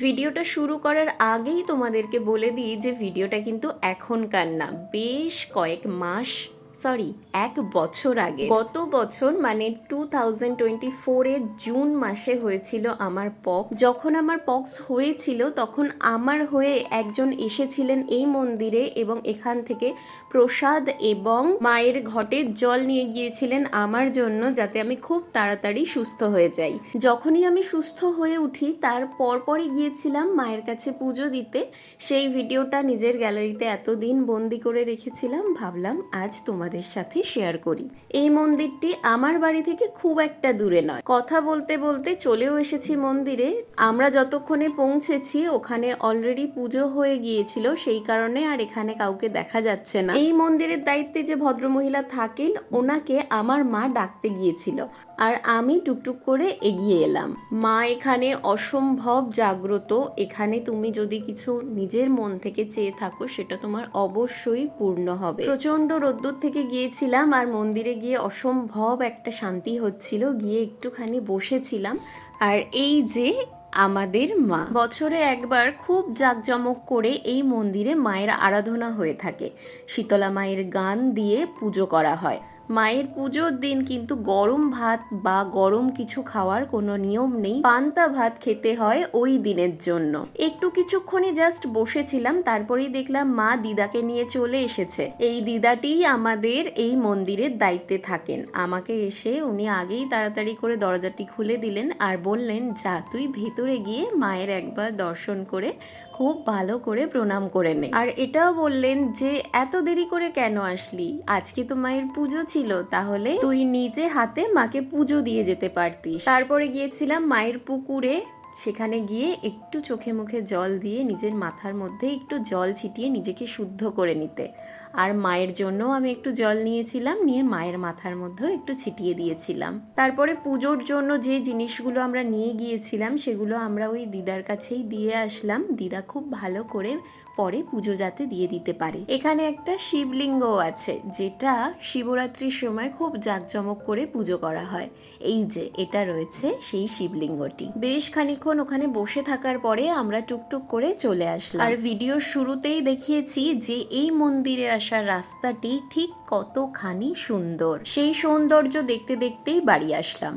ভিডিওটা শুরু করার আগেই তোমাদেরকে বলে দিই যে ভিডিওটা কিন্তু এখনকার না, বেশ কয়েক মাস সরি 1 বছর আগে, গত বছর মানে 2024-এর জুন মাসে হয়েছিল আমার পক্স। যখন আমার পক্স হয়েছিল তখন আমার হয়ে একজন এসেছিলেন এই মন্দিরে এবং এখান থেকে প্রসাদ এবং মায়ের ঘটের জল নিয়ে গিয়েছিলেন আমার জন্য, যাতে আমি খুব তাড়াতাড়ি সুস্থ হয়ে যাই। যখনই আমি সুস্থ হয়ে উঠি তার পরপরই গিয়েছিলাম মায়ের কাছে পুজো দিতে। সেই ভিডিওটা নিজের গ্যালারিতে এতদিন বন্দি করে রেখেছিলাম, ভাবলাম আজ তোমাদের সাথে শেয়ার করি। এই মন্দিরটি আমার বাড়ি থেকে খুব একটা দূরে নয়, কথা বলতে বলতে চলেও এসেছি মন্দিরে। আমরা যতক্ষণে পৌঁছেছি ওখানে অলরেডি পুজো হয়ে গিয়েছিল, সেই কারণে আর এখানে কাউকে দেখা যাচ্ছে না। এই মন্দিরের দায়িত্বে যে ভদ্রমহিলা থাকেন ওনাকে আমার মা ডাকতে গিয়েছিল, আর আমি টুকটুক করে এগিয়ে এলাম। মা এখানে অসম্ভব জাগ্রত। এখানে তুমি যদি কিছু নিজের মন থেকে চেয়ে থাকো সেটা তোমার অবশ্যই পূর্ণ হবে। প্রচন্ড রোদ্দুর থেকে গিয়েছিলাম আর মন্দিরে গিয়ে অসম্ভব একটা শান্তি হচ্ছিল। গিয়ে একটুখানি বসেছিলাম। আর এই যে আমাদের মা, বছরে একবার খুব জাঁকজমক করে এই মন্দিরে মায়ের আরাধনা হয়ে থাকে। শীতলা মায়ের গান দিয়ে পুজো করা হয়। মায়ের পুজোর দিন কিন্তু গরম ভাত বা গরম কিছু খাওয়ার কোনো নিয়ম নেই, পান্তা ভাত খেতে হয় ওই দিনের জন্য। একটু কিছুক্ষণই জাস্ট বসেছিলাম, তারপরেই দেখলাম মা দিদাকে নিয়ে চলে এসেছে। এই দিদাটিই আমাদের এই মন্দিরের দায়িত্বে থাকেন। আমাকে এসে উনি আগেই তাড়াতাড়ি করে দরজাটি খুলে দিলেন আর বললেন, যা তুই ভেতরে গিয়ে মায়ের একবার দর্শন করে খুব ভালো করে প্রণাম করে নে। আর এটাও বললেন যে এত দেরি করে কেন আসলি, আজকে তো মায়ের পুজো ছিল, তাহলে তুই নিজে হাতে মাকে পুজো দিয়ে যেতে পারতিস। তারপরে গিয়েছিলাম মায়ের পুকুরে, সেখানে গিয়ে একটু চোখে মুখে জল দিয়ে নিজের মাথার মধ্যে একটু জল ছিটিয়ে নিজেকে শুদ্ধ করে নিতে। আর মায়ের জন্য আমি একটু জল নিয়েছিলাম, নিয়ে মায়ের মাথার মধ্যেও একটু ছিটিয়ে দিয়েছিলাম। তারপরে পুজোর জন্য যে জিনিসগুলো আমরা নিয়ে গিয়েছিলাম সেগুলো আমরা ওই দিদার কাছেই দিয়ে আসলাম। দিদা খুব ভালো করে পরে পুজো যাতে দিয়ে দিতে পারে। এখানে একটা শিবলিঙ্গ আছে যেটা শিবরাত্রির সময় খুব জাঁকজমক করে পুজো করা হয়। এই যে এটা রয়েছে সেই শিবলিঙ্গটি। বেশ খানিকক্ষণ ওখানে বসে থাকার পরে আমরা টুকটুক করে চলে আসলাম। আর ভিডিওর শুরুতেই দেখিয়েছি যে এই মন্দিরে আসার রাস্তাটি ঠিক কতখানি সুন্দর। সেই সৌন্দর্য দেখতে দেখতেই বাড়ি আসলাম।